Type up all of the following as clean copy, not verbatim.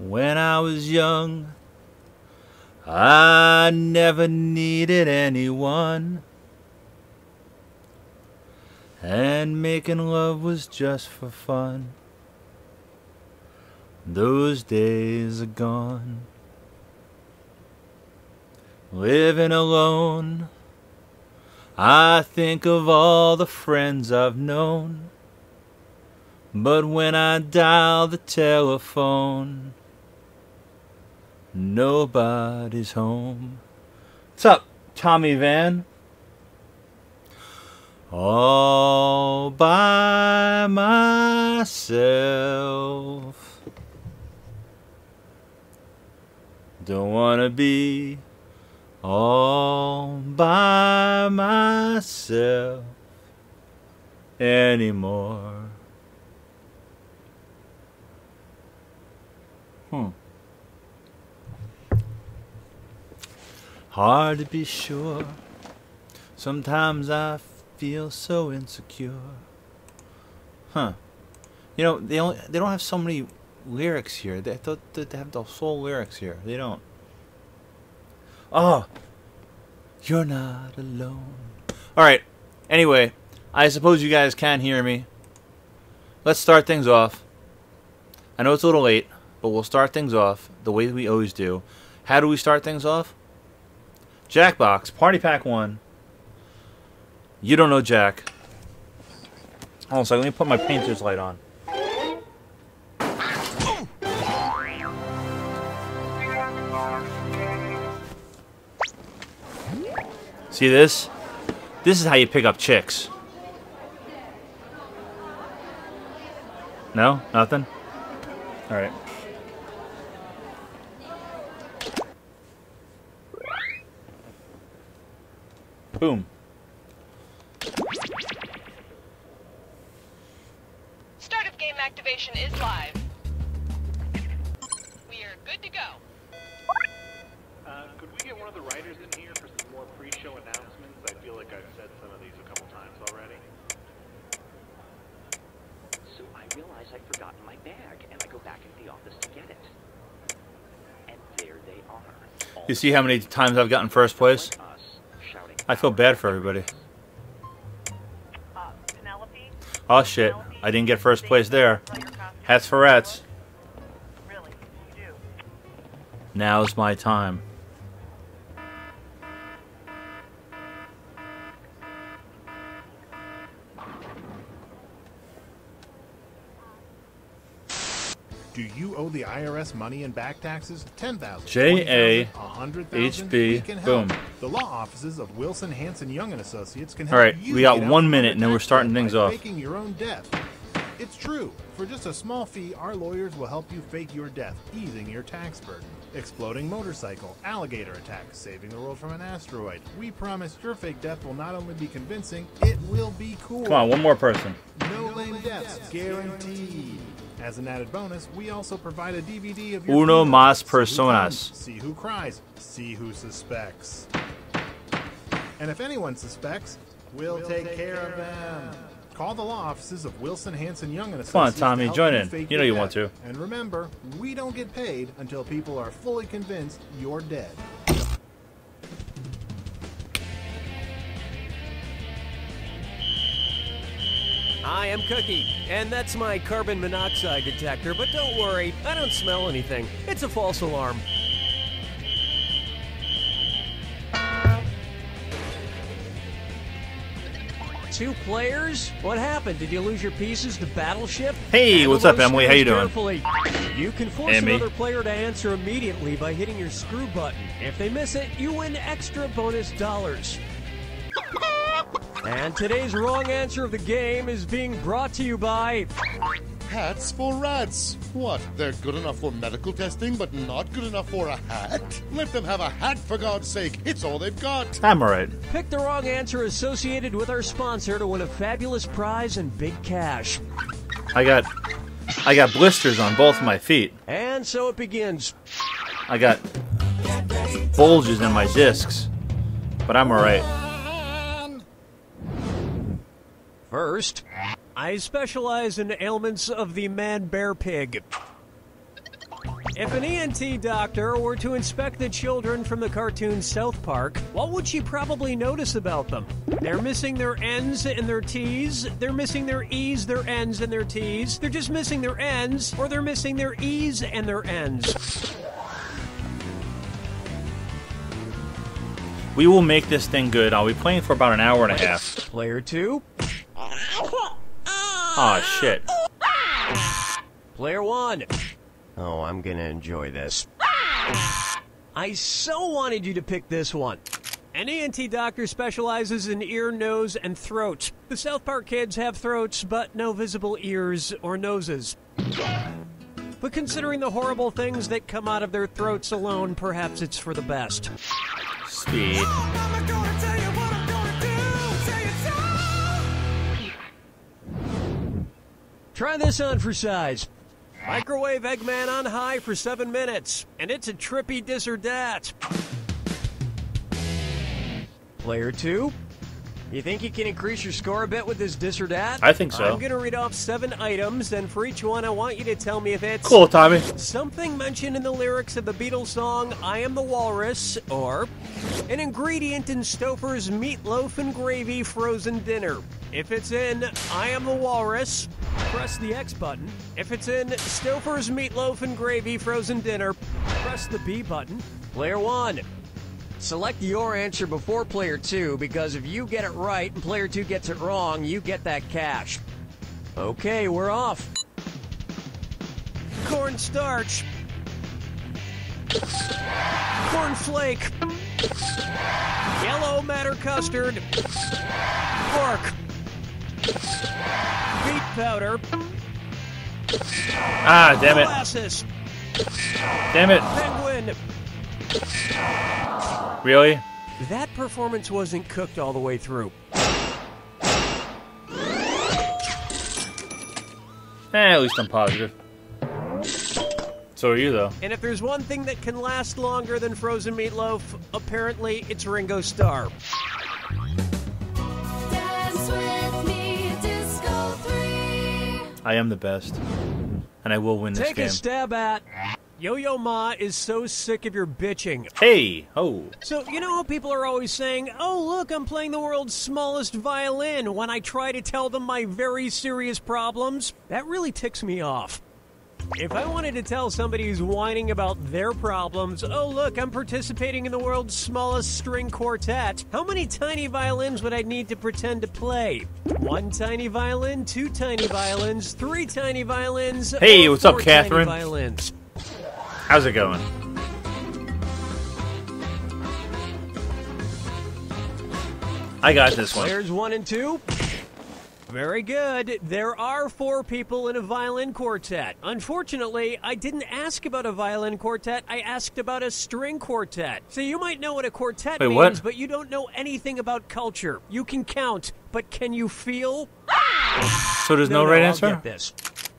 When I was young, I never needed anyone, and making love was just for fun. Those days are gone. Living alone, I think of all the friends I've known, but when I dial the telephone, nobody's home. What's up, Tommy Van? All by myself. Don't wanna be all by myself anymore. Hard to be sure. Sometimes I feel so insecure. You know, they don't have so many lyrics here. They thought that they have the full lyrics here. They don't. Oh, you're not alone. All right. Anyway, I suppose you guys can hear me. Let's start things off. I know it's a little late, but we'll start things off the way we always do. How do we start things off? Jackbox, Party Pack 1. You don't know Jack. Hold on a second, let me put my painter's light on. See this? This is how you pick up chicks. No? Nothing? Alright. Boom. Start of game activation is live. We are good to go. Could we get one of the writers in here for some more pre-show announcements? I feel like I've said some of these a couple times already. So I realize I'd forgotten my bag, and I go back into the office to get it. And there they are. You see how many times I've gotten first place? I feel bad for everybody. Penelope? Oh shit, I didn't get first place there. Hats for rats. Really, you do. Now's my time. Do you owe the IRS money in back taxes? 10,000, J.A. 100,000? H.B. We can help. Boom. The law offices of Wilson, Hanson, Young and Associates can help. All right, you we got get out 1 from minute, under and then we're tax starting debt things by off. Faking your own death. It's true. For just a small fee, our lawyers will help you fake your death, easing your tax burden. Exploding motorcycle, alligator attack, saving the world from an asteroid. We promise your fake death will not only be convincing, it will be cool. Come on, one more person. No lame deaths, guaranteed. As an added bonus, we also provide a DVD of your Uno funeral. más See who personas. comes, see who cries, see who suspects. And if anyone suspects, we'll take care of them. Call the law offices of Wilson, Hanson, Young and Associates. Come on, Tommy, to help join you in. fake You know your you want death. to. And remember, we don't get paid until people are fully convinced you're dead. Hi, I'm Cookie, and that's my carbon monoxide detector, but don't worry, I don't smell anything. It's a false alarm. Two players? What happened? Did you lose your pieces to Battleship? Hey, Handle what's up, those Emily? How you screws doing? carefully. You can force Emmy. another player to answer immediately by hitting your screw button. If they miss it, you win extra bonus dollars. And today's wrong answer of the game is being brought to you by... Hats for rats. What? They're good enough for medical testing, but not good enough for a hat? Let them have a hat, for God's sake. It's all they've got. I'm alright. Pick the wrong answer associated with our sponsor to win a fabulous prize and big cash. I got blisters on both my feet. And so it begins. I got bulges in my discs. But I'm alright. First, I specialize in ailments of the man-bear pig. If an ENT doctor were to inspect the children from the cartoon South Park, what would she probably notice about them? They're missing their N's and their T's. They're missing their E's, their N's, and their T's. They're just missing their N's, or they're missing their E's and their N's. We will make this thing good. I'll be playing for about an hour and a half. Player 2. Oh shit. Player 1. Oh, I'm gonna enjoy this. I so wanted you to pick this one. An ENT doctor specializes in ear, nose, and throat. The South Park kids have throats, but no visible ears or noses. But considering the horrible things that come out of their throats alone, perhaps it's for the best. Speed. Try this on for size. Microwave Eggman on high for 7 minutes, and it's a trippy this or that. Player 2, you think you can increase your score a bit with this this or that? I think so. I'm going to read off 7 items, and for each one I want you to tell me if it's... Cool, Tommy. Something mentioned in the lyrics of the Beatles song, I Am the Walrus, or an ingredient in Stouffer's meatloaf and gravy frozen dinner. If it's in I Am the Walrus, press the X button. If it's in Stouffer's meatloaf and gravy frozen dinner, press the B button. Player 1. Select your answer before Player 2, because if you get it right and Player 2 gets it wrong, you get that cash. Okay, we're off. Cornstarch. Cornflake. Yellow matter custard. Pork. Beet powder. Ah, damn it. Molasses. Damn it. Penguin. Really? That performance wasn't cooked all the way through. At least I'm positive. So are you, though. And if there's one thing that can last longer than frozen meatloaf, apparently it's Ringo Starr. Dance with me, Disco 3. I am the best. And I will win this Take game. a stab at... Yo-Yo Ma is so sick of your bitching. Hey! Oh. So, you know how people are always saying, oh, look, I'm playing the world's smallest violin when I try to tell them my very serious problems? That really ticks me off. If I wanted to tell somebody who's whining about their problems, oh, look, I'm participating in the world's smallest string quartet, how many tiny violins would I need to pretend to play? 1 tiny violin, 2 tiny violins, 3 tiny violins, Hey, or what's up, 4 tiny Catherine? violins. How's it going? I got this one. Players 1 and 2. Very good. There are 4 people in a violin quartet. Unfortunately, I didn't ask about a violin quartet. I asked about a string quartet. So you might know what a quartet Wait, means, what? but you don't know anything about culture. You can count, but can you feel? So there's no right I'll answer? get this.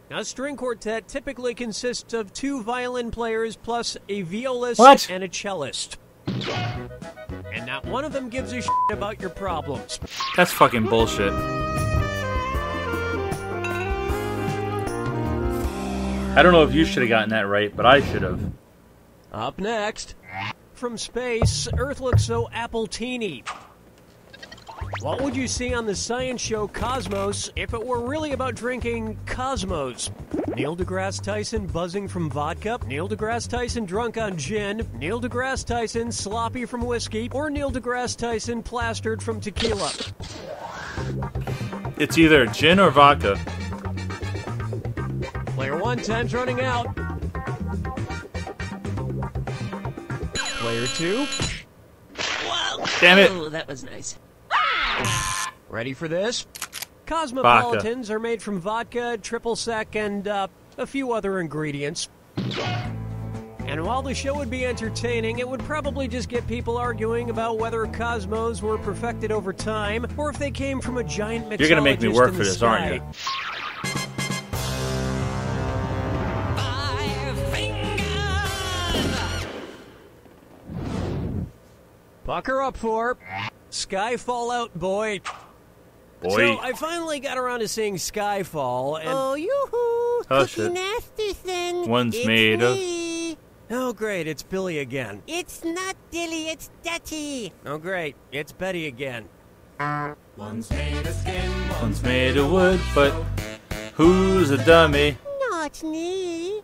Now, a string quartet typically consists of 2 violin players plus a violist What? and a cellist. And not one of them gives a shit about your problems. That's fucking bullshit. I don't know if you should have gotten that right, but I should have. Up next, from space, Earth looks so apple-teeny. What would you see on the science show Cosmos if it were really about drinking Cosmos? Neil deGrasse Tyson buzzing from vodka, Neil deGrasse Tyson drunk on gin, Neil deGrasse Tyson sloppy from whiskey, or Neil deGrasse Tyson plastered from tequila? It's either gin or vodka. Player 1, time's running out. Player 2. Damn it. Oh, that was nice. Ready for this? Cosmopolitans are made from vodka, triple sec, and a few other ingredients. And while the show would be entertaining, it would probably just get people arguing about whether Cosmos were perfected over time, or if they came from a giant mixologist. You're gonna make me work in for the this, sky. aren't you? Pucker up for Sky Fallout Boy. Boy. So I finally got around to seeing Skyfall, and Oh, yoo-hoo! Oh, Cookie shit. Nasty thing. One's It's made of- me. Oh, great, it's Billy again. It's not Dilly, it's Dutty. Oh, great, it's Betty again. One's made of wood, but who's a dummy? Not me.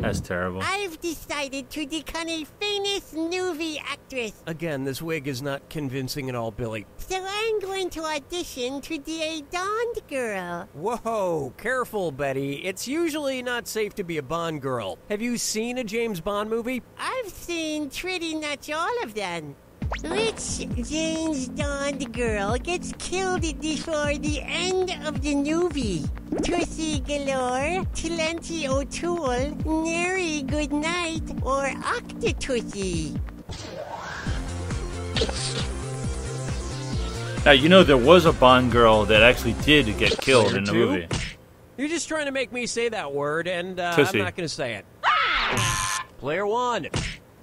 That's terrible. I've decided to become a famous movie actress. Again, this wig is not convincing at all, Billy. So I'm going to audition to be a Bond girl. Whoa, careful, Betty. It's usually not safe to be a Bond girl. Have you seen a James Bond movie? I've seen pretty much all of them. Which James Bond girl gets killed before the end of the movie? Tussie Galore, Clancy O'Toole, Nary Goodnight, or Octotussie? Now, you know there was a Bond girl that actually did get killed in the Two? movie. You're just trying to make me say that word, and I'm Tussie. not going to say it. Player one.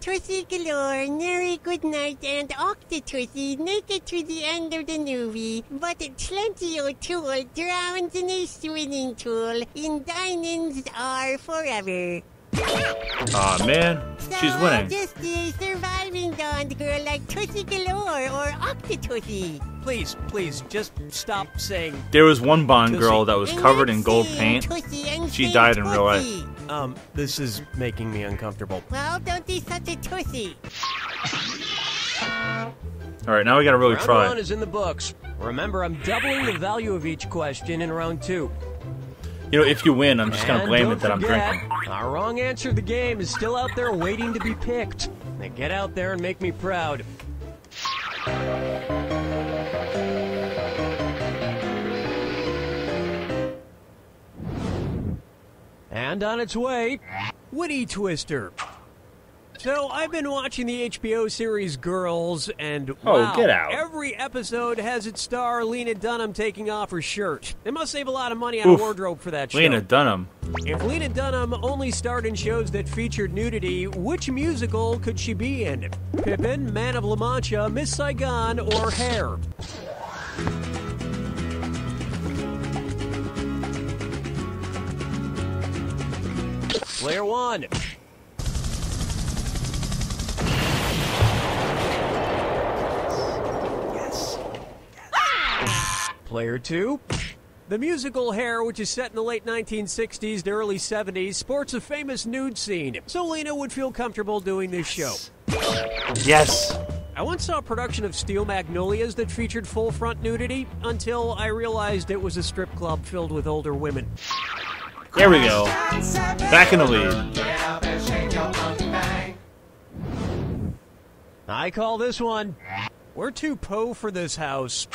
Tussie Galore, Nary Goodnight, and Octotussie make it to the end of the movie, but Clancy O'Toole drowns in a swimming pool in Diamonds Are Forever. Aw, man. She's So winning. just a surviving Bond girl like Tussie Galore or Octotussie. Please, just stop saying... There was one Bond Tussie. girl that was I'm covered not in gold saying paint. Tussie, I'm She saying died in real life. Tussie. This is making me uncomfortable. Well, don't be such a Tussie. Alright, now we gotta really Round try. one is in the books. Remember, I'm doubling the value of each question in round two. You know, if you win, I'm just gonna And blame don't it that I'm forget, drinking. Our wrong answer to the game is still out there waiting to be picked. Now get out there and make me proud. And on its way, Witty Twister. So I've been watching the HBO series Girls, and wow, get out. every episode has its star Lena Dunham taking off her shirt. They must save a lot of money on Oof. a wardrobe for that show. Lena Dunham. If Lena Dunham only starred in shows that featured nudity, which musical could she be in? Pippin, Man of La Mancha, Miss Saigon, or Hair? Player one. Yes. Player two. The musical Hair, which is set in the late 1960s to early 70s, sports a famous nude scene, so Lena would feel comfortable doing this show. Yes. I once saw a production of Steel Magnolias that featured full front nudity until I realized it was a strip club filled with older women. There we go. Back in the lead. I call this one, we're too po for this house.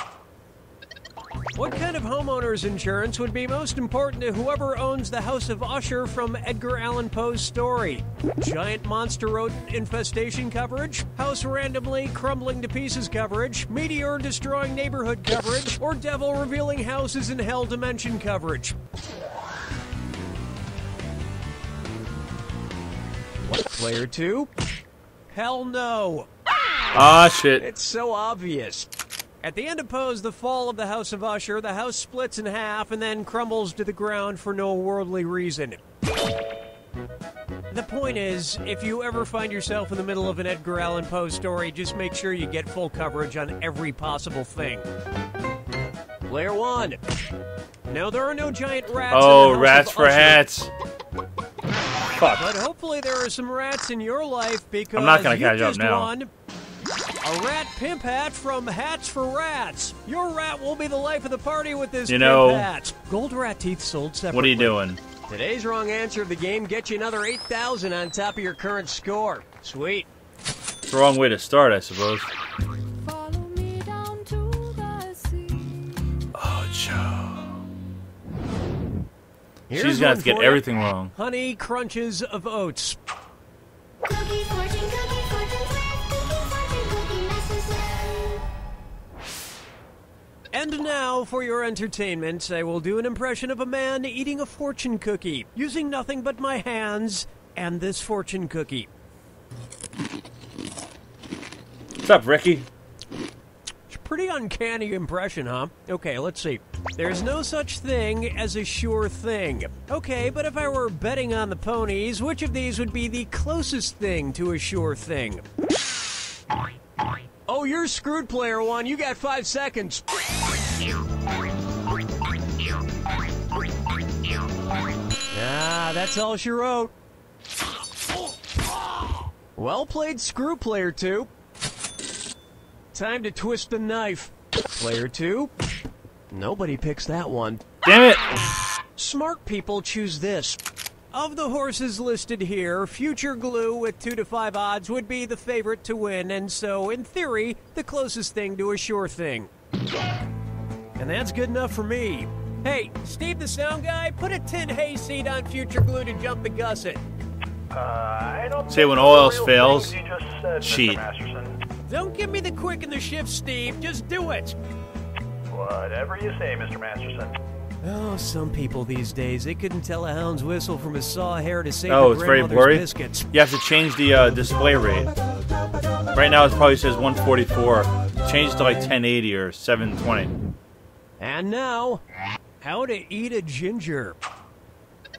What kind of homeowner's insurance would be most important to whoever owns the House of Usher from Edgar Allan Poe's story? Giant monster rodent infestation coverage? House randomly crumbling to pieces coverage? Meteor destroying neighborhood coverage? Or devil revealing houses in hell dimension coverage? What, player two? Hell no. Ah, shit. It's so obvious. At the end of Poe's The Fall of the House of Usher, the house splits in half and then crumbles to the ground for no worldly reason. The point is, if you ever find yourself in the middle of an Edgar Allan Poe story, just make sure you get full coverage on every possible thing. Player one. No, there are no giant rats Oh, in the House rats of for Usher. hats. Fuck. But hopefully there are some rats in your life because I'm not gonna you catch up just now. won a rat pimp hat from Hats for Rats. Your rat will be the life of the party with this You know- pimp hat. Gold rat teeth sold separately. What are you doing? Today's wrong answer of the game gets you another 8,000 on top of your current score. Sweet. It's the wrong way to start, I suppose. Follow me down to the sea. Oh, Joe. Here's She's gonna have one to get for you. everything wrong. Honey Crunches of Oats. Cookie fortune with cookie messages. And now, for your entertainment, I will do an impression of a man eating a fortune cookie, using nothing but my hands and this fortune cookie. What's up, Ricky? It's Pretty uncanny impression, huh? Okay, let's see. There's no such thing as a sure thing. Okay, but if I were betting on the ponies, which of these would be the closest thing to a sure thing? Oh, you're screwed, player one. You got 5 seconds. Ah, that's all she wrote. Well played, screw, player two. Time to twist the knife. Player two. Nobody picks that one. Damn it! Smart people choose this. Of the horses listed here, Future Glue with 2 to 5 odds would be the favorite to win, and so, in theory, the closest thing to a sure thing. And that's good enough for me. Hey, Steve the sound guy, put a tin hayseed on Future Glue to jump the gusset. I don't Say when think all the else real fails, things you just said, cheat. Mr. Masterson. Don't give me the quick and the shift, Steve. Just do it. Whatever you say, Mr. Masterson. Oh, some people these days, they couldn't tell a hound's whistle from a saw hair to save Oh, their it's very grandmother's blurry. biscuits. You have to change the display rate. Right now it probably says 144. Change it to like 1080 or 720. And now, how to eat a ginger.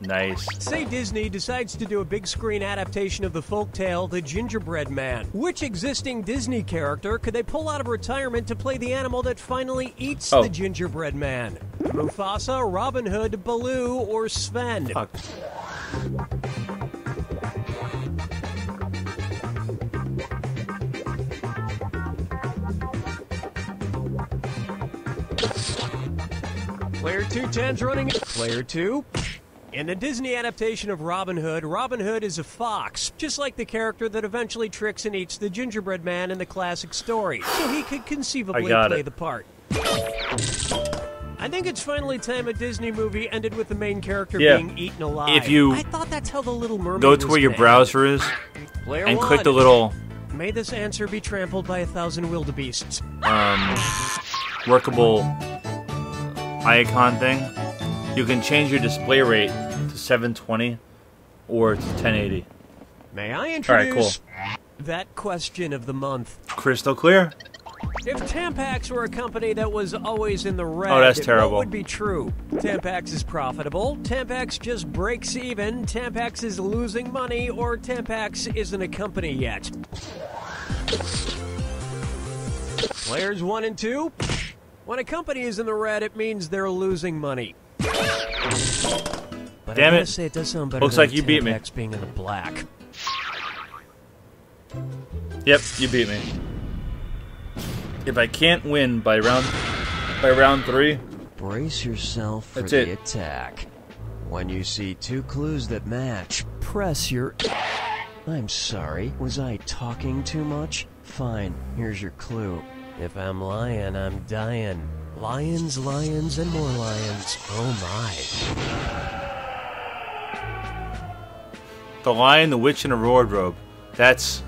Nice. Say Disney decides to do a big screen adaptation of the folktale The Gingerbread Man. Which existing Disney character could they pull out of retirement to play the animal that finally eats the gingerbread man? Mufasa, Robin Hood, Baloo, or Sven? Fuck. Player 2, 10's running. Player 2. In the Disney adaptation of Robin Hood is a fox, just like the character that eventually tricks and eats the gingerbread man in the classic story, so he could conceivably play the part. I think it's finally time a Disney movie ended with the main character being eaten alive. If you I thought that's how the Little Mermaid go to was where your gonna browser is Player and one. click the little May this answer be trampled by 1,000 wildebeests. workable icon thing, you can change your display rate to 720 or to 1080. May I introduce All right, cool. that question of the month? Crystal clear. If Tampax were a company that was always in the red, Oh, that's terrible. what would be true? Tampax is profitable, Tampax just breaks even, Tampax is losing money, or Tampax isn't a company yet? Players 1 and 2? When a company is in the red, it means they're losing money. But Damn I it. gotta say, it does sound better Looks than like you beat me. Tampax being in the black. Yep, you beat me. If I can't win by round 3, Brace yourself for That's the it. attack. When you see 2 clues that match, press your... I'm sorry, was I talking too much? Fine, here's your clue. If I'm lying, I'm dying. Lions, lions, and more lions. Oh my. The Lion, the Witch, and the Wardrobe. That's...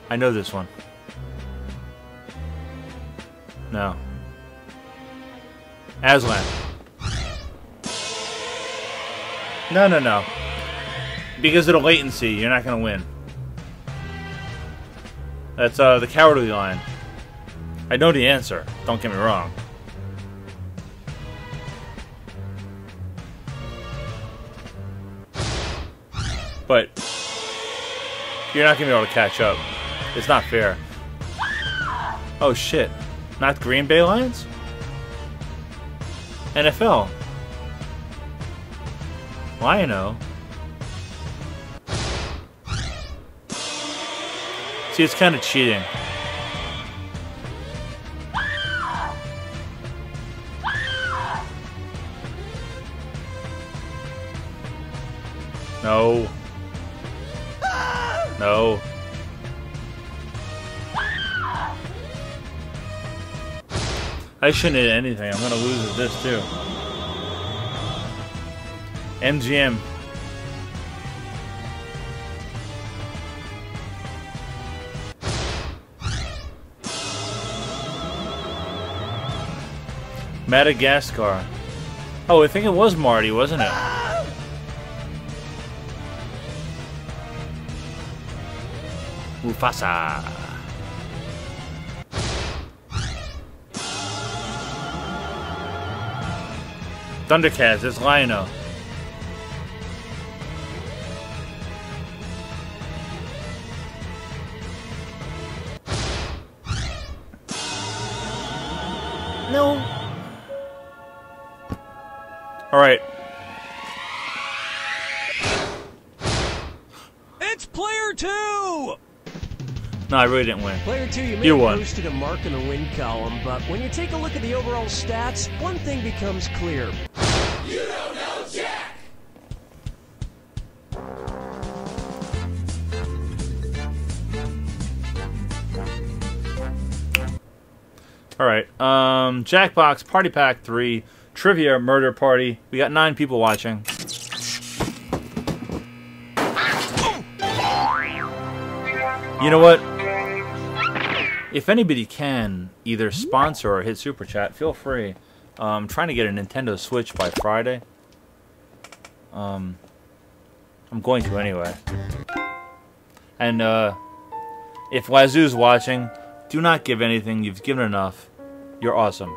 I know this one. No. Aslan. No. Because of the latency, you're not going to win. That's the Cowardly Lion. I know the answer. Don't get me wrong. But you're not going to be able to catch up. It's not fair. Oh shit. Not Green Bay Lions? NFL. Lion-O. See, it's kind of cheating. No. No. I shouldn't hit anything. I'm gonna lose at this too. MGM. Madagascar. Oh, I think it was Marty, wasn't it? Mufasa. Thundercats, it's Lionel. No. Alright. It's player 2! No, I really didn't win. Player 2, you may You have won. posted a mark in the win column, but when you take a look at the overall stats, one thing becomes clear. You don't know Jack! Alright, Jackbox, Party Pack 3, Trivia, Murder Party. We got 9 people watching. You know what? If anybody can either sponsor or hit Super Chat, feel free. I'm trying to get a Nintendo Switch by Friday. I'm going to anyway. And, if Wazoo's watching, do not give anything. You've given enough. You're awesome.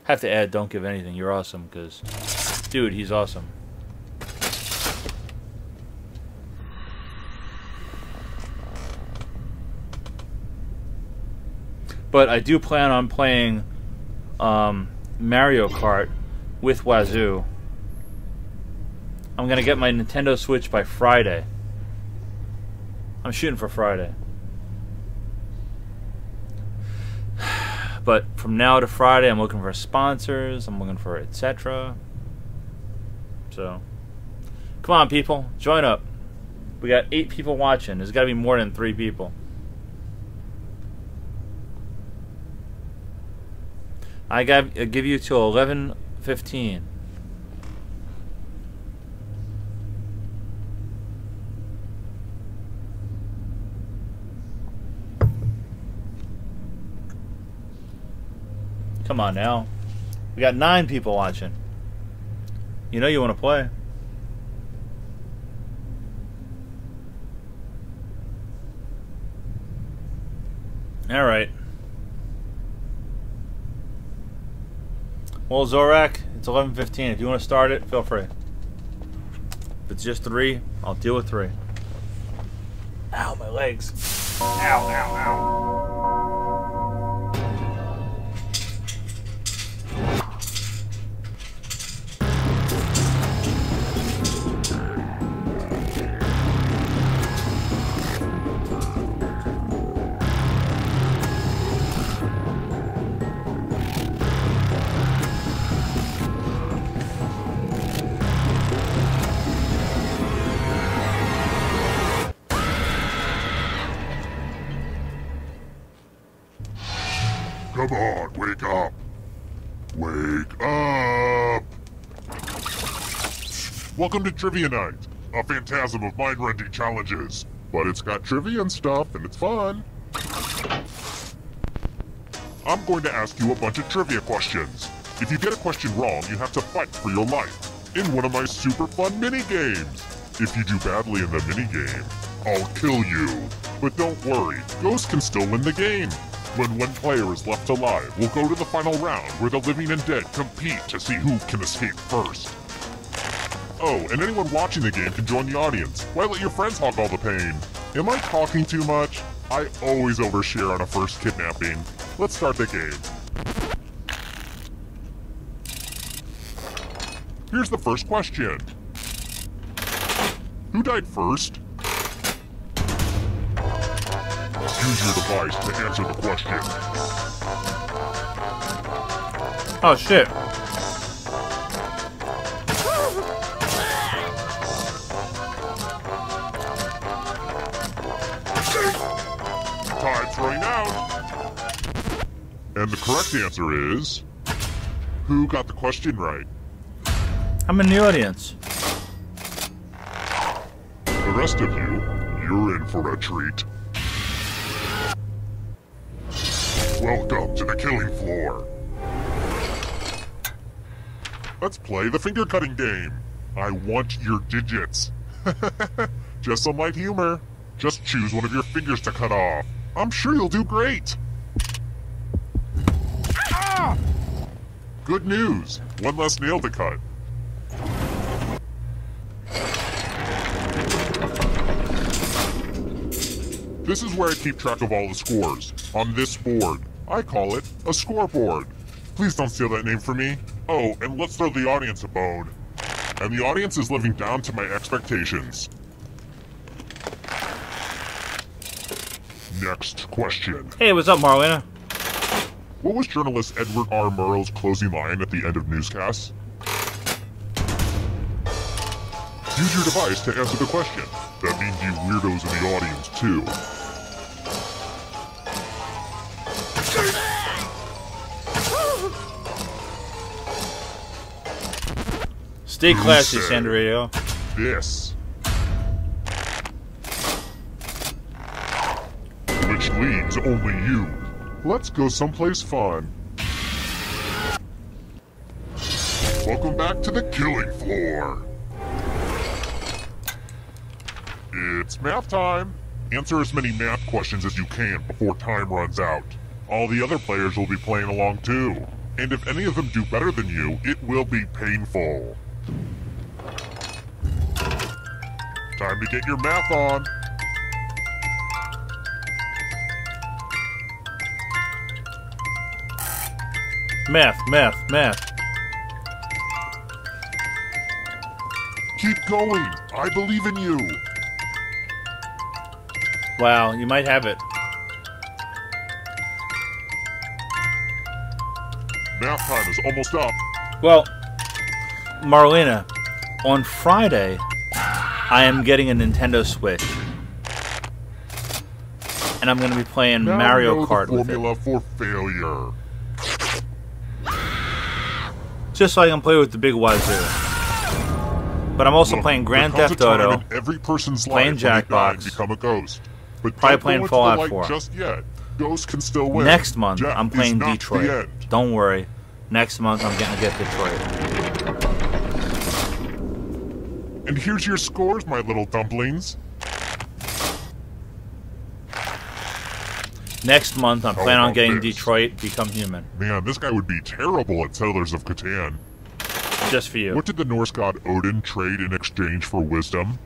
Have to add, don't give anything. You're awesome, because, dude, he's awesome. But I do plan on playing Mario Kart with Wazoo. I'm gonna get my Nintendo Switch by Friday. I'm shooting for Friday. But from now to Friday, I'm looking for sponsors. I'm looking for etc. So, come on, people, join up. We got 8 people watching. There's got to be more than 3 people. I give you till 11:15. Come on now. We got 9 people watching. You know you want to play. Alright. Well, Zorak, it's 11:15. If you want to start it, feel free. If it's just 3, I'll deal with 3. Ow, my legs. Ow, ow, ow. Come on, wake up. Wake up. Welcome to Trivia Night, a phantasm of mind-rending challenges. But it's got trivia and stuff, and it's fun. I'm going to ask you a bunch of trivia questions. If you get a question wrong, you have to fight for your life in one of my super fun mini-games. If you do badly in the mini-game, I'll kill you. But don't worry, Ghost can still win the game. When one player is left alive, we'll go to the final round where the living and dead compete to see who can escape first. Oh, and anyone watching the game can join the audience. Why let your friends hog all the pain? Am I talking too much? I always overshare on a first kidnapping. Let's start the game. Here's the first question. Who died first? Use your device to answer the question. Oh, shit. Time's running out. And the correct answer is... Who got the question right? I'm in the audience. The rest of you, you're in for a treat. Welcome to the killing floor. Let's play the finger cutting game. I want your digits. Just some light humor. Just choose one of your fingers to cut off. I'm sure you'll do great. Ah! Good news. One less nail to cut. This is where I keep track of all the scores. On this board. I call it a scoreboard. Please don't steal that name from me. Oh, and let's throw the audience a bone. And the audience is living down to my expectations. Next question. Hey, what's up, Marlena? What was journalist Edward R. Murrow's closing line at the end of newscasts? Use your device to answer the question. That means you weirdos in the audience, too. Stay classy, Sandario. This. Which leads only you. Let's go someplace fun. Welcome back to the killing floor. It's math time. Answer as many math questions as you can before time runs out. All the other players will be playing along too. And if any of them do better than you, it will be painful. Time to get your math on. Math. Keep going. I believe in you. Wow, you might have it. Math time is almost up. Well, Marlena, on Friday, I am getting a Nintendo Switch. And I'm going to be playing Now Mario Kart the with it. formula for failure. Just so I can play with the big wazoo. But I'm also playing Grand Theft Auto, Every person's playing life Jackbox, become a ghost. But probably don't playing go into Fallout the light 4. Just yet. Ghosts can still win. Next month, Death I'm playing is not the Detroit. end. Don't worry. Next month, I'm going to get Detroit. And here's your scores, my little dumplings. Next month, I'm How planning on about getting this? Detroit Become Human. Man, this guy would be terrible at Settlers of Catan. Just for you. What did the Norse god Odin trade in exchange for wisdom?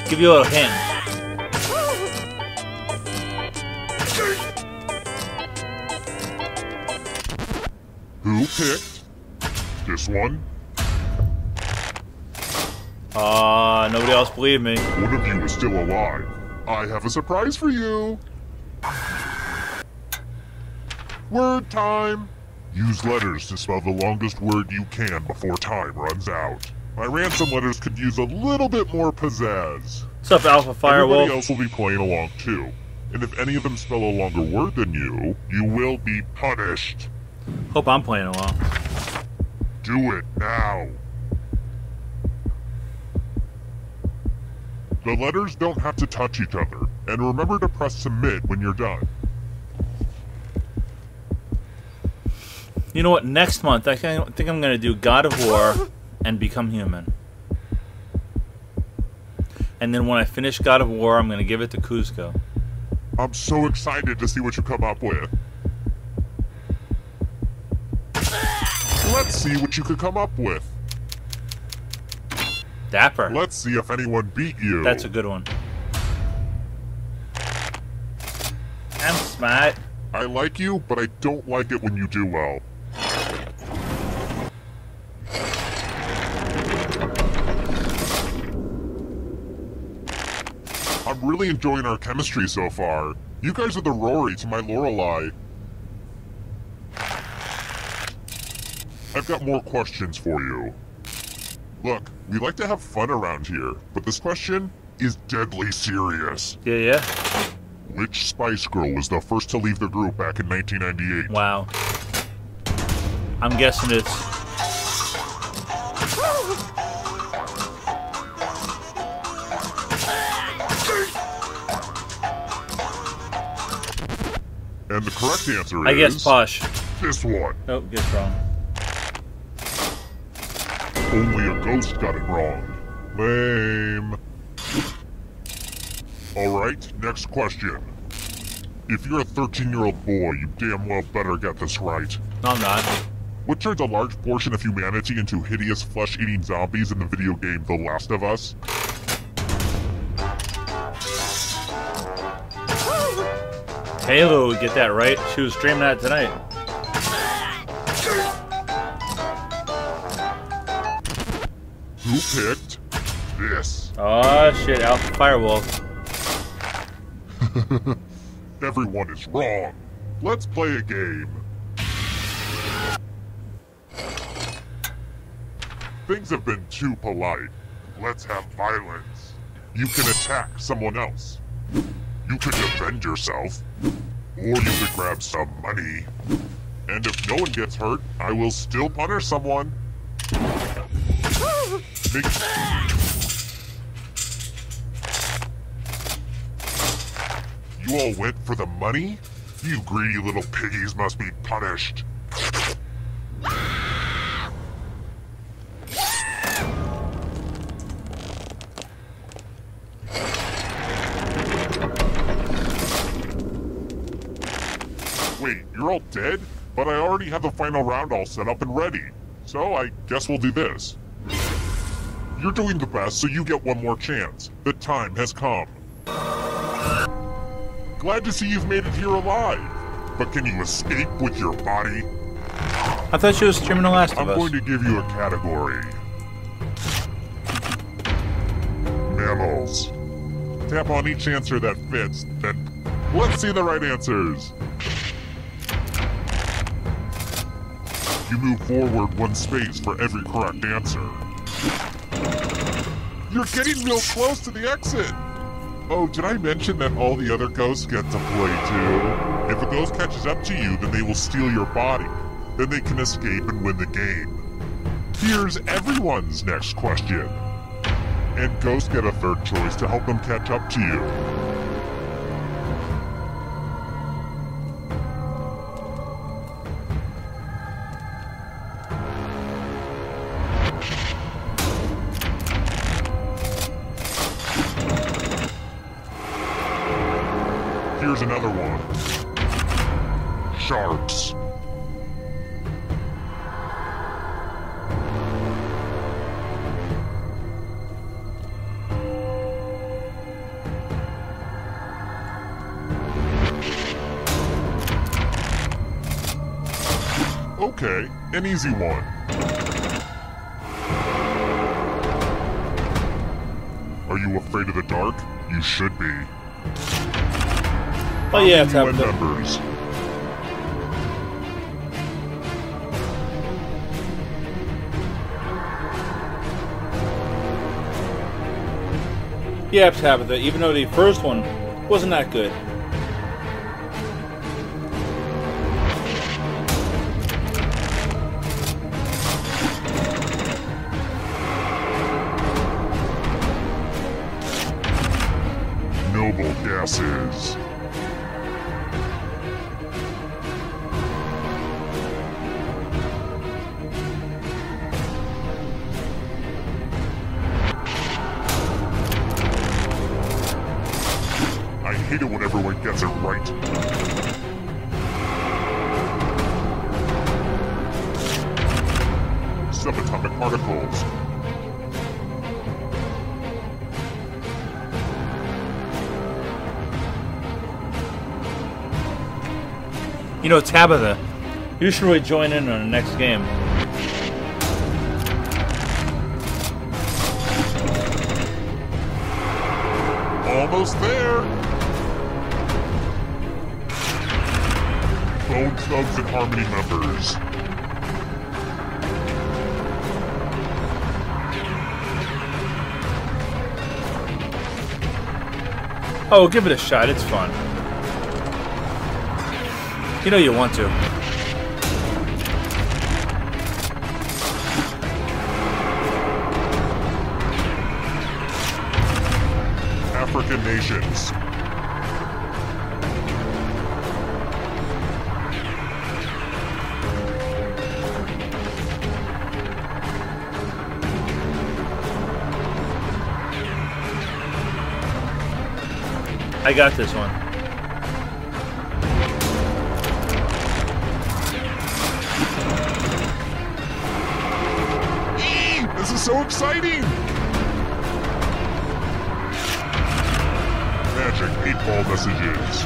Give you a little hint. Who picked this one? Nobody else believed me. One of you is still alive. I have a surprise for you. Word time. Use letters to spell the longest word you can before time runs out. My ransom letters could use a little bit more pizzazz. What's up, Alpha Firewolf? Everybody else will be playing along too. And if any of them spell a longer word than you, you will be punished. Hope I'm playing along. Do it now. The letters don't have to touch each other, and remember to press submit when you're done. You know what? Next month, I think I'm going to do God of War and Become Human. And then when I finish God of War, I'm going to give it to Cusco. I'm so excited to see what you come up with. Let's see what you could come up with. Dapper. Let's see if anyone beat you. That's a good one. I'm smart. I like you, but I don't like it when you do well. I'm really enjoying our chemistry so far. You guys are the Rory to my Lorelei. I've got more questions for you. Look, we like to have fun around here, but this question is deadly serious. Yeah. Which Spice Girl was the first to leave the group back in 1998? Wow. I'm guessing it's... And the correct answer is... I guess Posh. This one. Oh, guess wrong. Only a ghost got it wrong. Lame. Alright, next question. If you're a 13-year-old boy, you damn well better get this right. No, I'm not. What turns a large portion of humanity into hideous flesh-eating zombies in the video game The Last of Us? Halo would get that right. She was streaming that tonight. Who picked this? Oh shit, Alpha Firewall. Everyone is wrong. Let's play a game. Things have been too polite. Let's have violence. You can attack someone else. You can defend yourself. Or you could grab some money. And if no one gets hurt, I will still punish someone. You all went for the money? You greedy little piggies must be punished. Wait, you're all dead? But I already have the final round all set up and ready. So I guess we'll do this. You're doing the best, so you get one more chance. The time has come. Glad to see you've made it here alive. But can you escape with your body? I thought she was streaming The Last of Us. I'm going to give you a category. Mammals. Tap on each answer that fits, then let's see the right answers. You move forward 1 space for every correct answer. You're getting real close to the exit! Oh, did I mention that all the other ghosts get to play too? If a ghost catches up to you, then they will steal your body. Then they can escape and win the game. Here's everyone's next question. And ghosts get a third choice to help them catch up to you. Here's another one. Sharks. Okay, an easy one. Are you afraid of the dark? You should be. Oh yeah, it's happened. Members. Yeah, Tabitha, even though the first one wasn't that good. Noble gases. I hate it when everyone gets it right. Subatomic particles. You know, Tabitha, you should really join in on the next game. Almost there. Bone Thugs and Harmony members. Oh, give it a shot. It's fun. You know you want to. African nations. I got this one. This is so exciting! Magic 8-ball messages.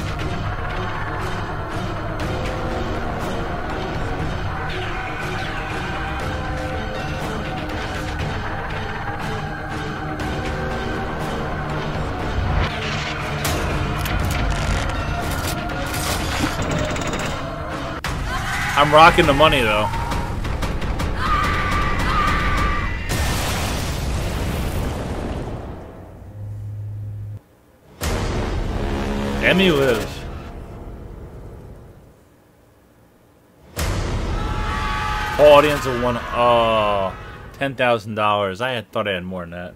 I'm rocking the money though. Emmy lives. Audience of one. Oh, $10,000. I thought I had more than that.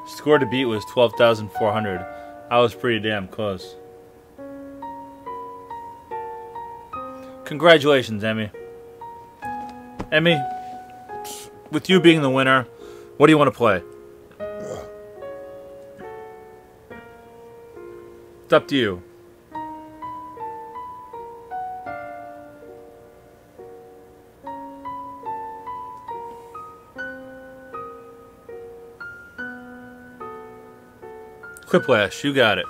Score to beat was 12,400. I was pretty damn close. Congratulations, Emmy. Emmy, with you being the winner, what do you want to play? It's up to you. Quiplash, you got it.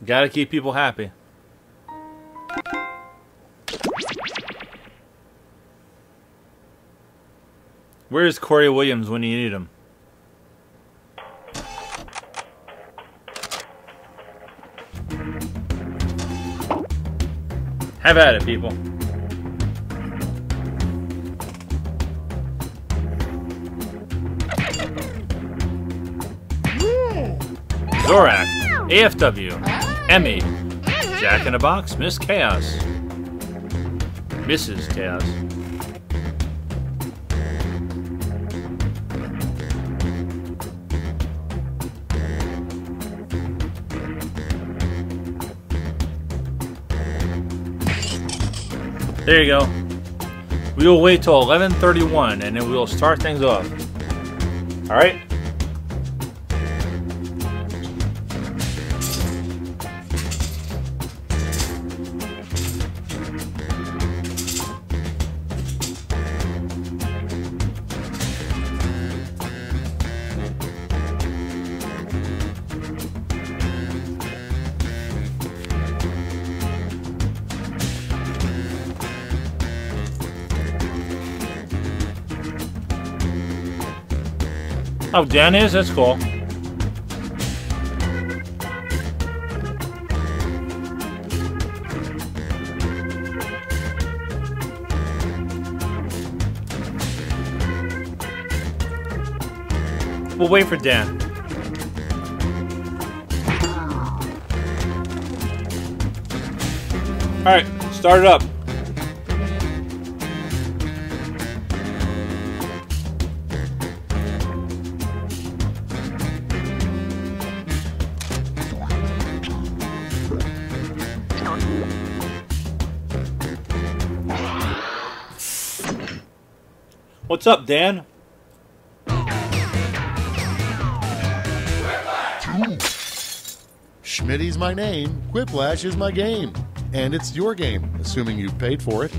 Gotta keep people happy. Where's Corey Williams when you need him? Have at it, people. Zorak, AFW, Emmy, Jack in a Box, Miss Chaos, Mrs. Chaos. There you go. We will wait till 11:31 and then we will start things off. All right. Oh, Dan is? That's cool. We'll wait for Dan. Alright, start it up. What's up, Dan? Schmitty's my name, Quiplash is my game. And it's your game, assuming you've paid for it.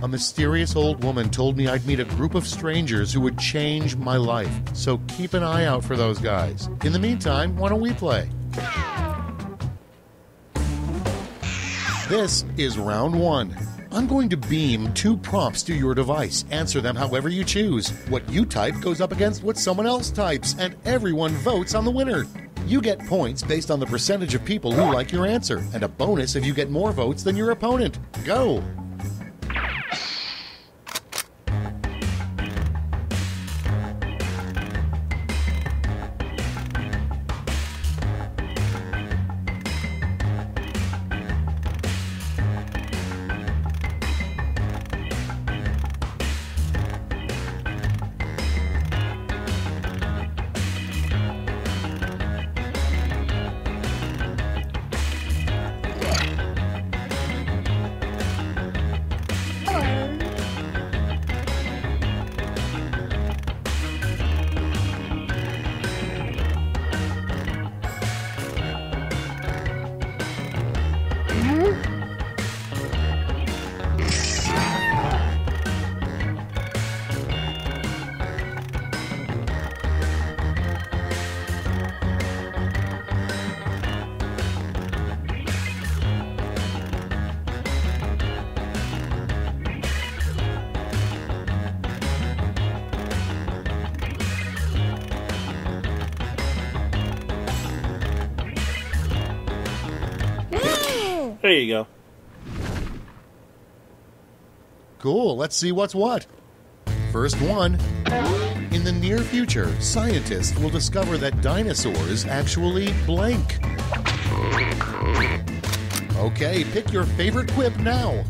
A mysterious old woman told me I'd meet a group of strangers who would change my life. So keep an eye out for those guys. In the meantime, why don't we play? This is round one. I'm going to beam 2 prompts to your device. Answer them however you choose. What you type goes up against what someone else types, and everyone votes on the winner. You get points based on the percentage of people who like your answer, and a bonus if you get more votes than your opponent. Go! There you go. Cool, let's see what's what. First one. In the near future, scientists will discover that dinosaurs actually blink. Okay, pick your favorite quip now.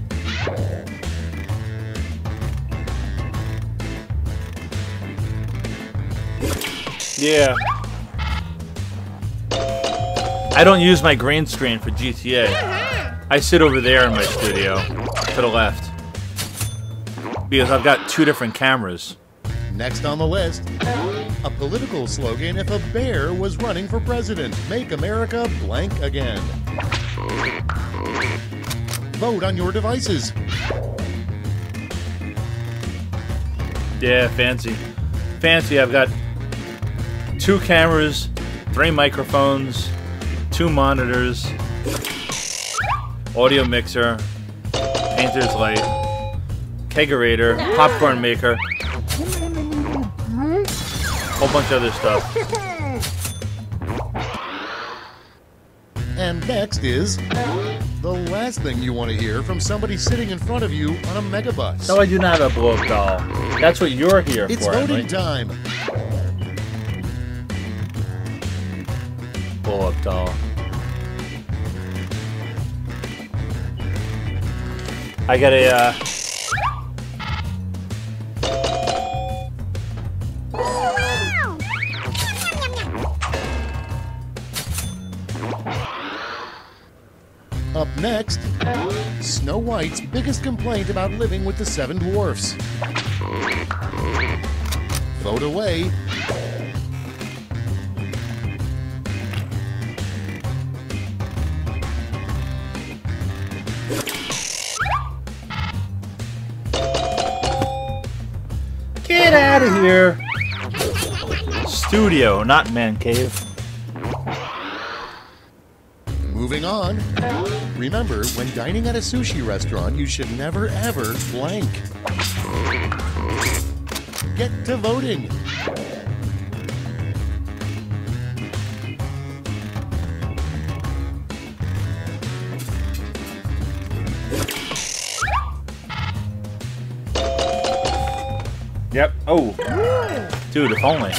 Yeah. I don't use my green screen for GTA. I sit over there in my studio, to the left. Because I've got 2 different cameras. Next on the list, a political slogan if a bear was running for president. Make America blank again. Vote on your devices. Yeah, fancy. Fancy, I've got 2 cameras, 3 microphones, 2 monitors, audio mixer, painter's light, kegerator, popcorn maker, whole bunch of other stuff. And next is the last thing you want to hear from somebody sitting in front of you on a megabus. No, I do not have a blow-up doll. That's what you're here It's for, voting Emily. time. Blow-up doll. I got a, Up next, Snow White's biggest complaint about living with the 7 dwarfs. Vote away. Get out of here! Studio, not man cave. Moving on. Remember, when dining at a sushi restaurant, you should never ever blank. Get to voting. Yep. Oh. Dude, if only.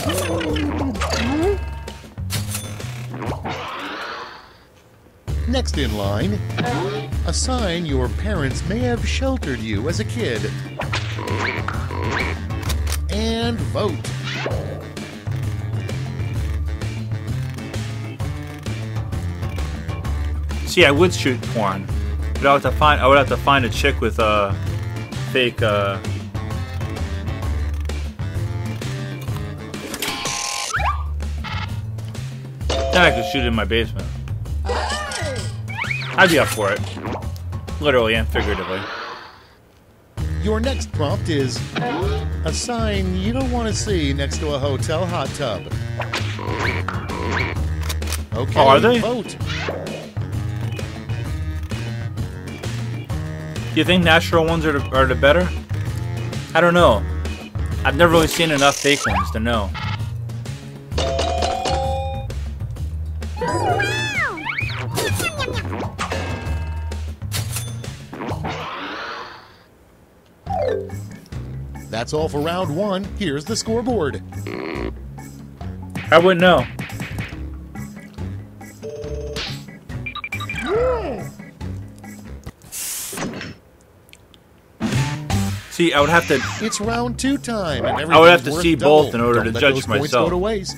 Next in line, a sign your parents may have sheltered you as a kid. And vote. See, I would shoot porn, but I would have to find a chick with a fake. Then I could shoot it in my basement. I'd be up for it, literally and figuratively. Your next prompt is a sign you don't want to see next to a hotel hot tub. Okay, Oh, are they? vote. Do you think natural ones are the better? I don't know. I've never really seen enough fake ones to know. That's all for round 1. Here's the scoreboard. I wouldn't know. See, I would have to. It's round 2 time, and I would have to everything's see worth double. both in order Don't to let judge those points myself. go to waste.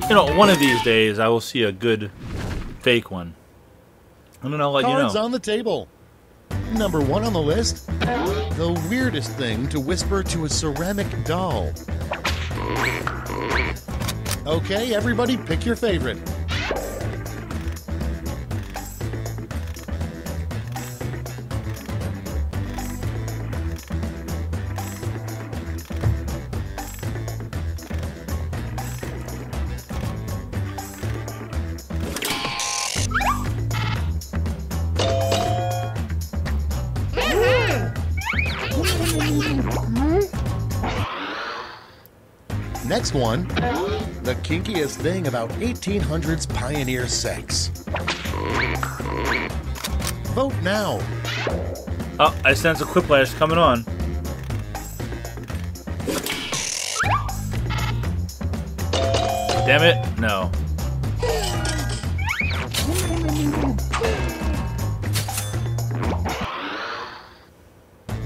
You know, one of these days I will see a good fake one. And then I'll let you Cards know. on the table. Number 1 on the list, the weirdest thing to whisper to a ceramic doll. Okay, everybody pick your favorite. Next one, the kinkiest thing about 1800s pioneer sex. Vote now. Oh, I sense a quiplash coming on. Damn it, no.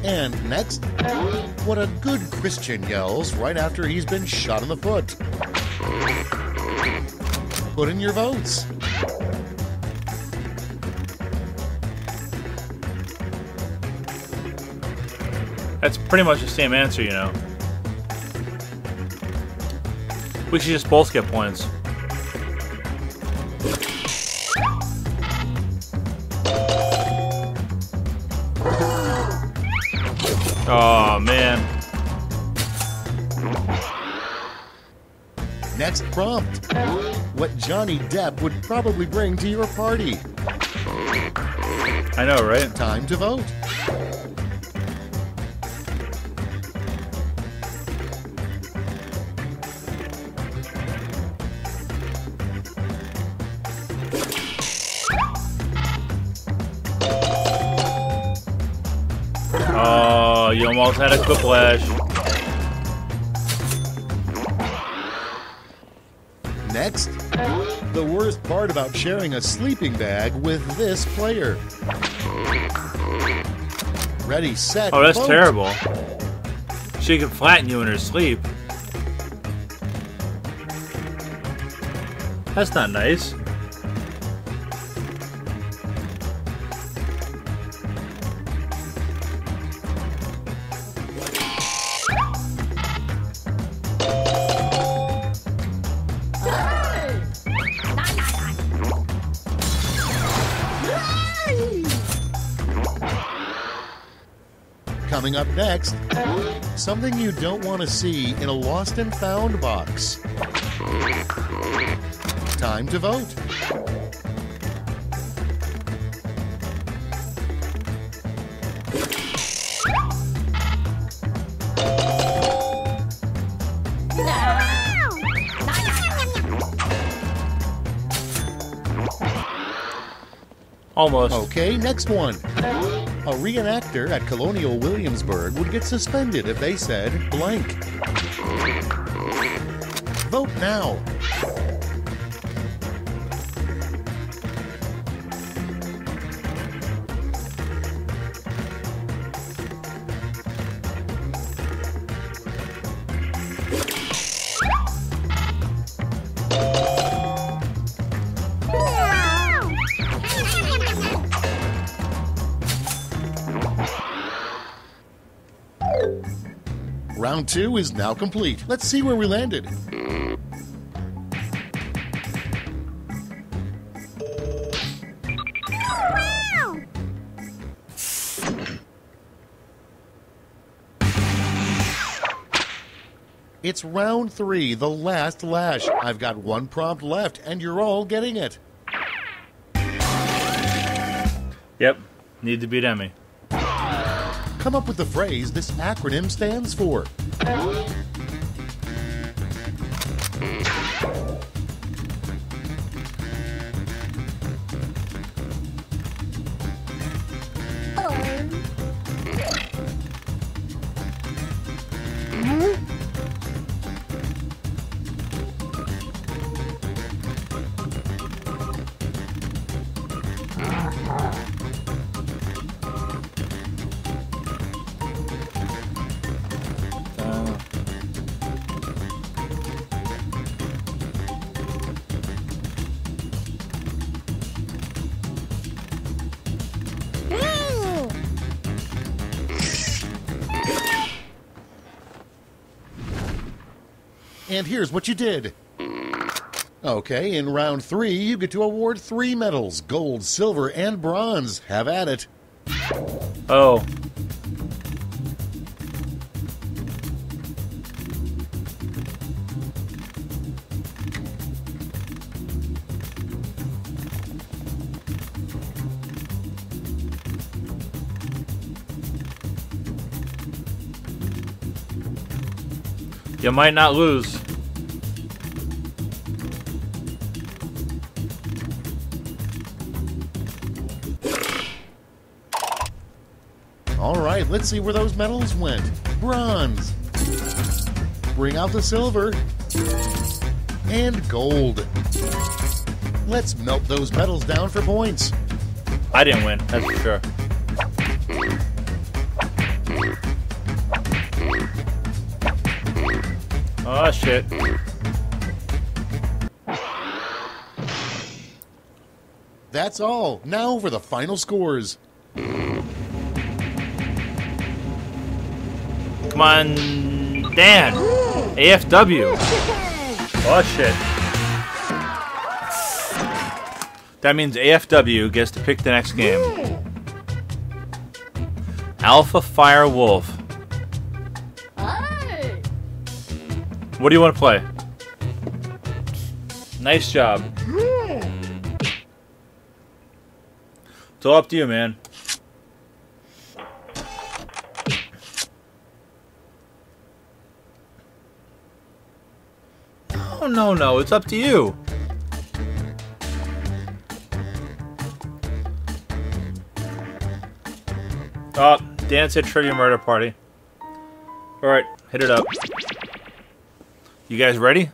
And next, what a good Christian yells right after he's been shot in the foot. Put in your votes. That's pretty much the same answer, you know. We should just both get points. Oh, man. Next prompt, what Johnny Depp would probably bring to your party. I know, right? Time to vote. Oh, you almost had a quiplash. Next, the worst part about sharing a sleeping bag with this player. Ready, set, Oh, that's vote. terrible. She can flatten you in her sleep. That's not nice. Coming up next, something you don't want to see in a lost and found box. Time to vote. Almost. Okay, next one. A reenactor at Colonial Williamsburg would get suspended if they said blank. Vote now. Round 2 is now complete. Let's see where we landed. It's round 3, the last lash. I've got one prompt left, and you're all getting it. Yep. Need to beat Emmy. Come up with the phrase this acronym stands for. and here's what you did. Okay, in round 3, you get to award 3 medals, gold, silver, and bronze. Have at it. Oh. You might not lose. All right, let's see where those medals went. Bronze. Bring out the silver. And gold. Let's melt those medals down for points. I didn't win, that's for sure. Oh, shit. That's all. Now for the final scores. Come on, Dan. AFW. Oh, shit. That means AFW gets to pick the next game. Alpha Fire Wolf. What do you want to play? Nice job. It's all up to you, man. No, no, it's up to you. Oh, Dan said Trivia Murder Party. Alright, hit it up. You guys ready?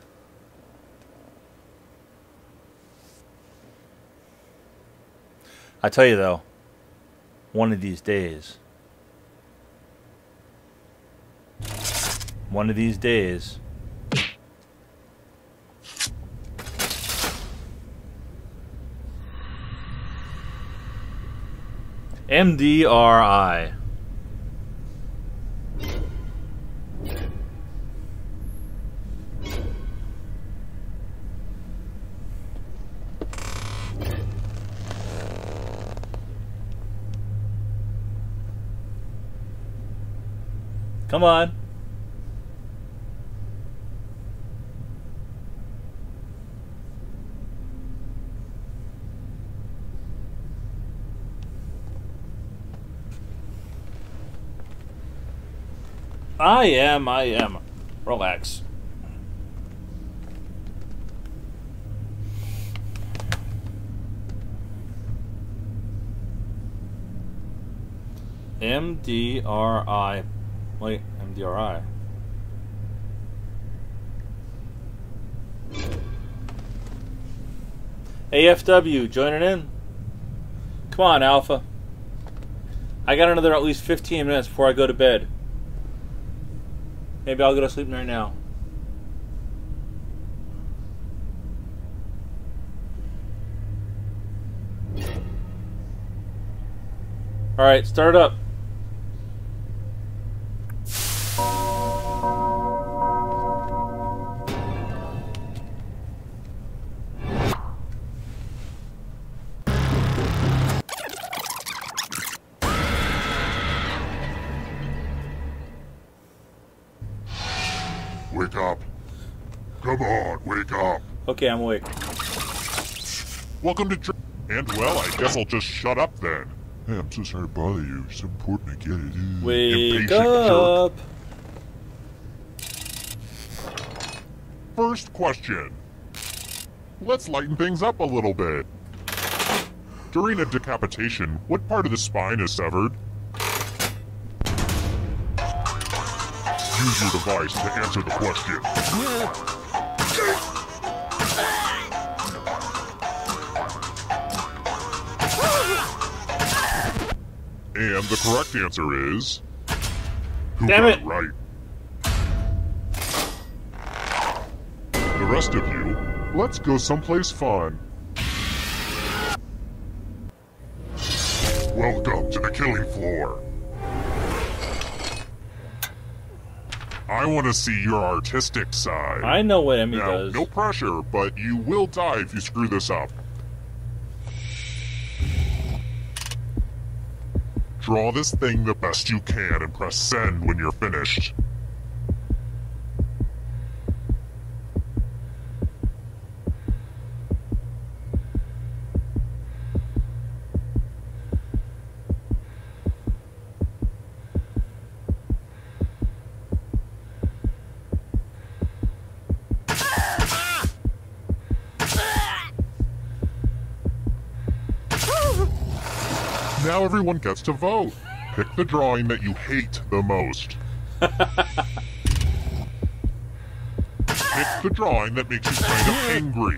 I tell you though, one of these days, MDRI. Come on. I am. Relax. MDRI. Wait, MDRI. AFW, joining in. Come on, Alpha. I got another at least 15 minutes before I go to bed. Maybe I'll go to sleep right now. Alright, start it up. Wake up. Come on, wake up. Okay, I'm awake. Welcome to and well, I guess I'll just shut up then. Hey, I'm so sorry to bother you. It's important I get it. Wake Impatient up. jerk. First question. Let's lighten things up a little bit. During a decapitation, what part of the spine is severed? Use your device to answer the question. And the correct answer is... Who Damn got it! Right. The rest of you, let's go someplace fun. Welcome to the killing floor. I want to see your artistic side. I know what Emmy Now, does. no pressure, but you will die if you screw this up. Draw this thing the best you can and press send when you're finished. Now everyone gets to vote. Pick the drawing that you hate the most. Pick the drawing that makes you kind of angry.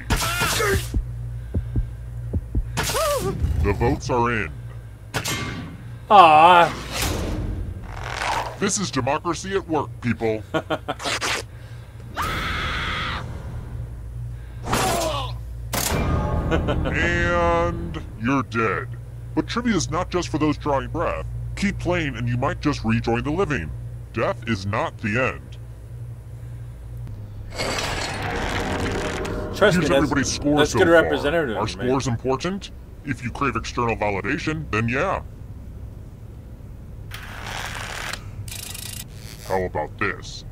The votes are in. Ah. This is democracy at work, people. And you're dead. But trivia is not just for those drawing breath. Keep playing and you might just rejoin the living. Death is not the end. Trust Here's me, everybody's score that's so good far. representative. Are man. scores important? If you crave external validation, then yeah. How about this?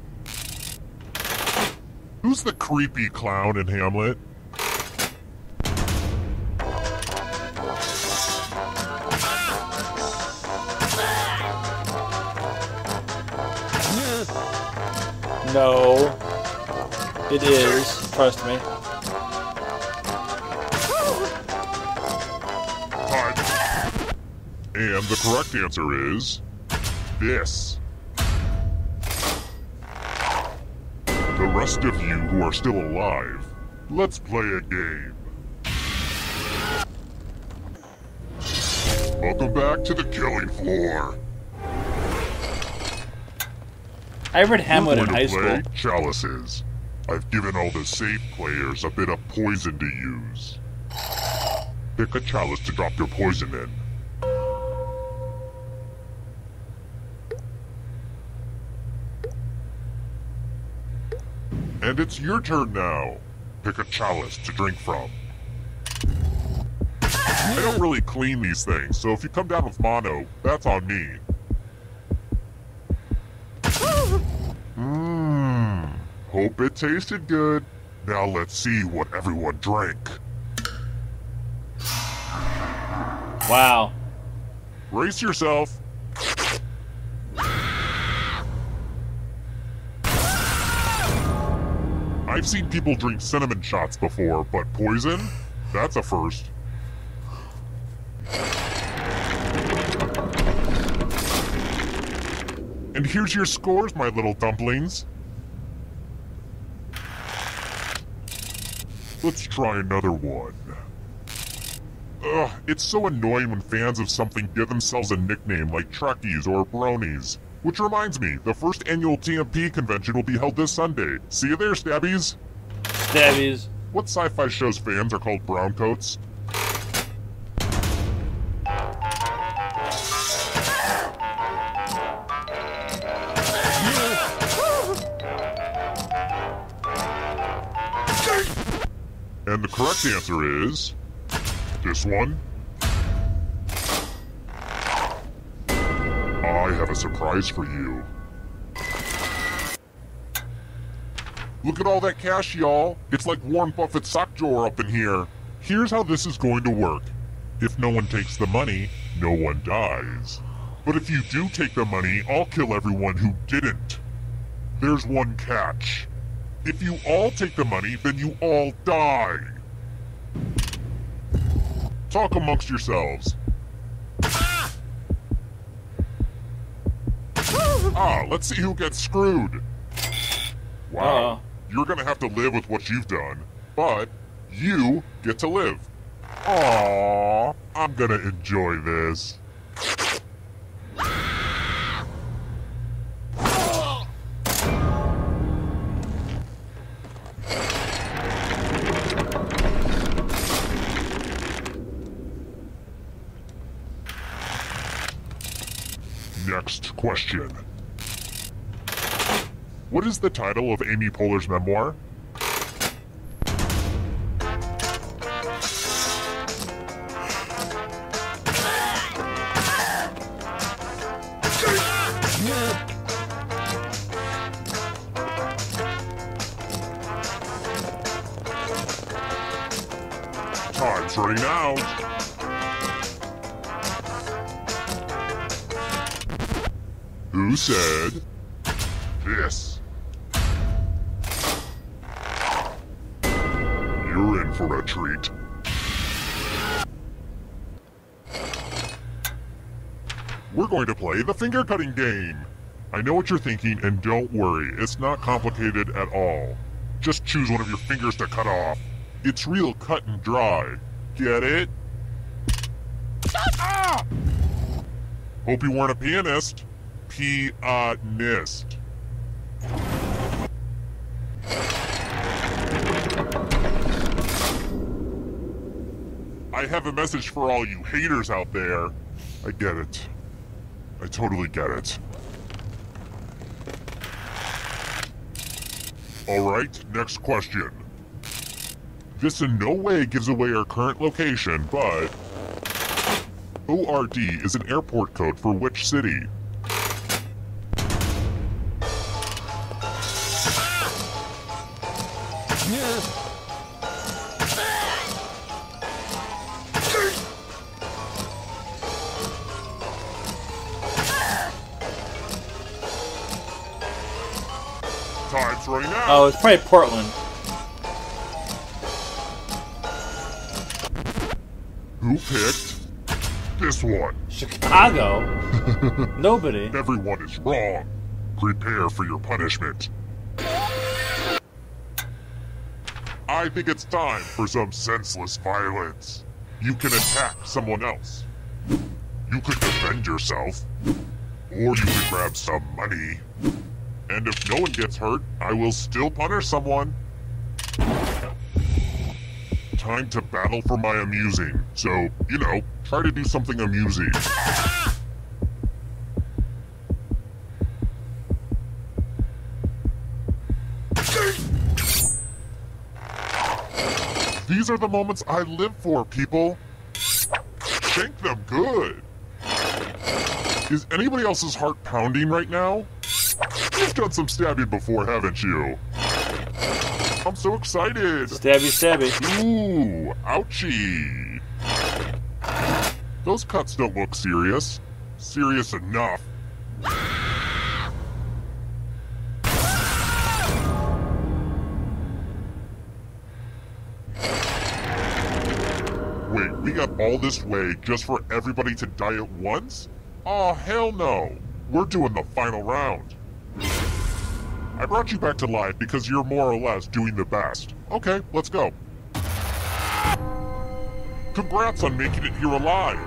Who's the creepy clown in Hamlet? No. It is. Trust me. And the correct answer is this. The rest of you who are still alive, let's play a game. Welcome back to the killing floor. I read Hamlet in We're high going to play school. Chalices. I've given all the safe players a bit of poison to use. Pick a chalice to drop your poison in. And it's your turn now. Pick a chalice to drink from. I don't really clean these things, so if you come down with mono, that's on me. Hope it tasted good. Now let's see what everyone drank. Wow. Brace yourself. I've seen people drink cinnamon shots before, but poison? That's a first. And here's your scores, my little dumplings. Let's try another one. Ugh, it's so annoying when fans of something give themselves a nickname like Trekkies or Bronies. Which reminds me, the first annual TMP convention will be held this Sunday. See you there, Stabbies. Stabbies. What sci-fi show's fans are called browncoats? And the correct answer is... this one. I have a surprise for you. Look at all that cash, y'all. It's like Warren Buffett's sock drawer up in here. Here's how this is going to work. If no one takes the money, no one dies. But if you do take the money, I'll kill everyone who didn't. There's one catch. If you all take the money, then you all die. Talk amongst yourselves. Let's see who gets screwed. Wow, you're gonna have to live with what you've done, but you get to live. Aww, I'm gonna enjoy this. Next question. What is the title of Amy Poehler's memoir? Time's running out. Who said this? You're in for a treat. We're going to play the finger cutting game. I know what you're thinking, and don't worry, it's not complicated at all. Just choose one of your fingers to cut off. It's real cut and dry. Get it? Ah! Hope you weren't a pianist. Pianist. I have a message for all you haters out there. I get it. I totally get it. Alright, next question. This in no way gives away our current location, but... ORD is an airport code for which city? Time's running out. Oh, it's probably Portland. Who picked this one? Chicago? Nobody. Everyone is wrong. Prepare for your punishment. I think it's time for some senseless violence. You can attack someone else. You could defend yourself. Or you could grab some money. And if no one gets hurt, I will still punish someone. Time to battle for my amusing. So, you know, try to do something amusing. These are the moments I live for, people. Shank them good. Is anybody else's heart pounding right now? You've done some stabbing before, haven't you? I'm so excited. Stabby, stabby. Ooh, ouchie. Those cuts don't look serious. Serious enough. Wait, we got all this way just for everybody to die at once? Oh, hell no. We're doing the final round. I brought you back to life because you're more or less doing the best. Okay, let's go. Congrats on making it here alive.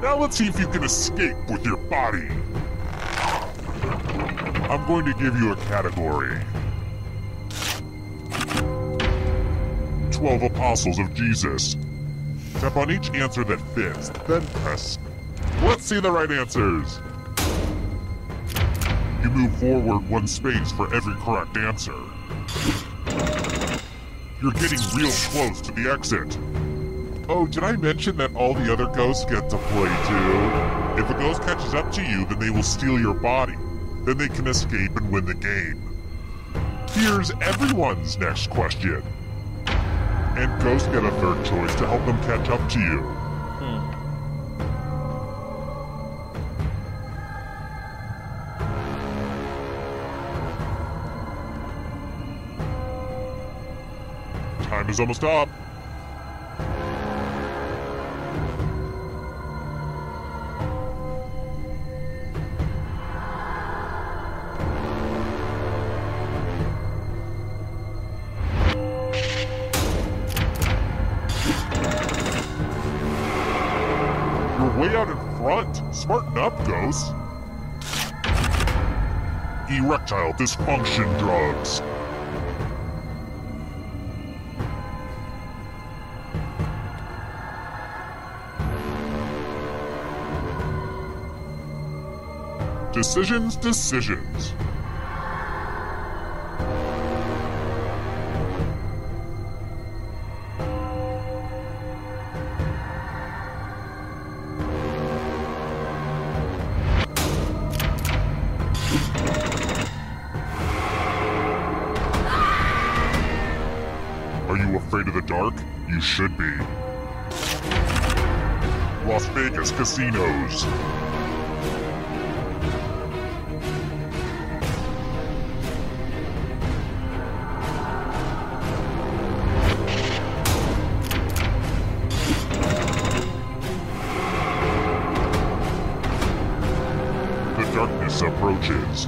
Now let's see if you can escape with your body. I'm going to give you a category. 12 Apostles of Jesus. Tap on each answer that fits, then press. Let's see the right answers. You move forward one space for every correct answer. You're getting real close to the exit. Oh, did I mention that all the other ghosts get to play too? If a ghost catches up to you, then they will steal your body. Then they can escape and win the game. Here's everyone's next question. And ghosts get a third choice to help them catch up to you. Time is almost up. You're way out in front. Smarten up, ghosts. Erectile dysfunction drugs. Decisions. afraid of the dark? You should be. Las Vegas casinos. The darkness approaches.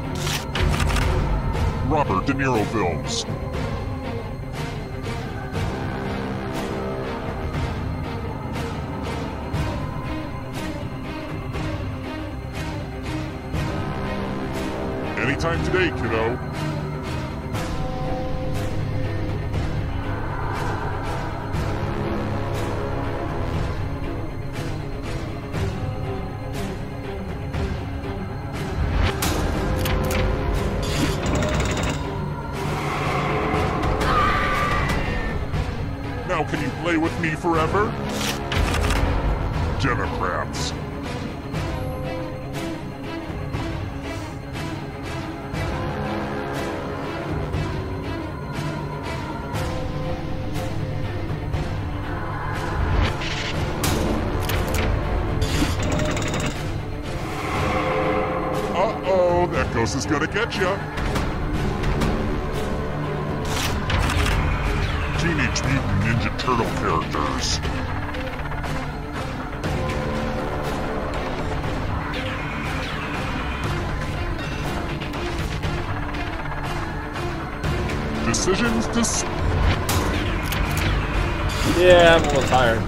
Robert De Niro films. Anytime today, kiddo. Now can you play with me forever? Democrats. Uh-oh, that ghost is gonna get ya. Teenage Mutant Ninja Turtle characters. Decisions to... Yeah, I'm a little tired.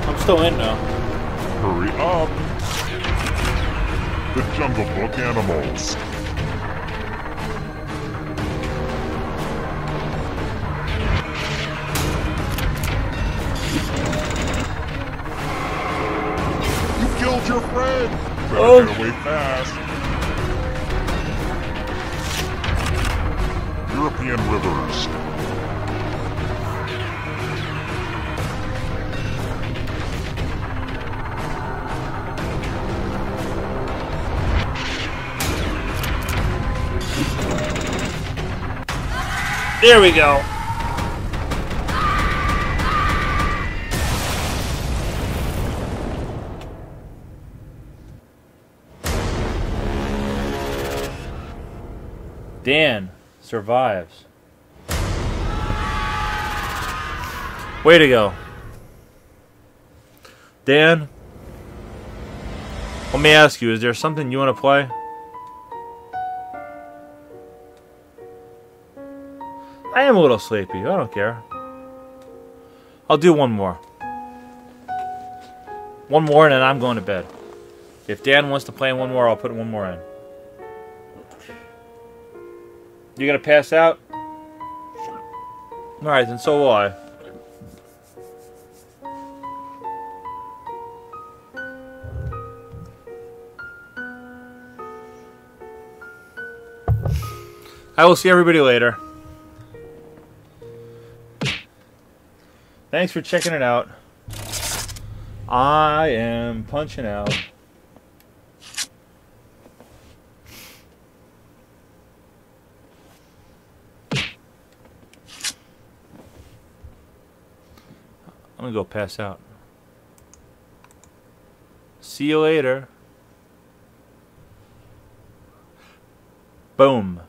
I'm still in though. Hurry up. The Jungle Book animals. You killed your friend! Better get away fast. European rivers. There we go. Dan survives. Way to go. Dan, let me ask you, is there something you want to play? I am a little sleepy. I don't care. I'll do one more. One more and then I'm going to bed. If Dan wants to play one more, I'll put one more in. You gonna pass out? Alright, then so will I. I will see everybody later. Thanks for checking it out. I am punching out. I'm gonna go pass out. See you later. Boom.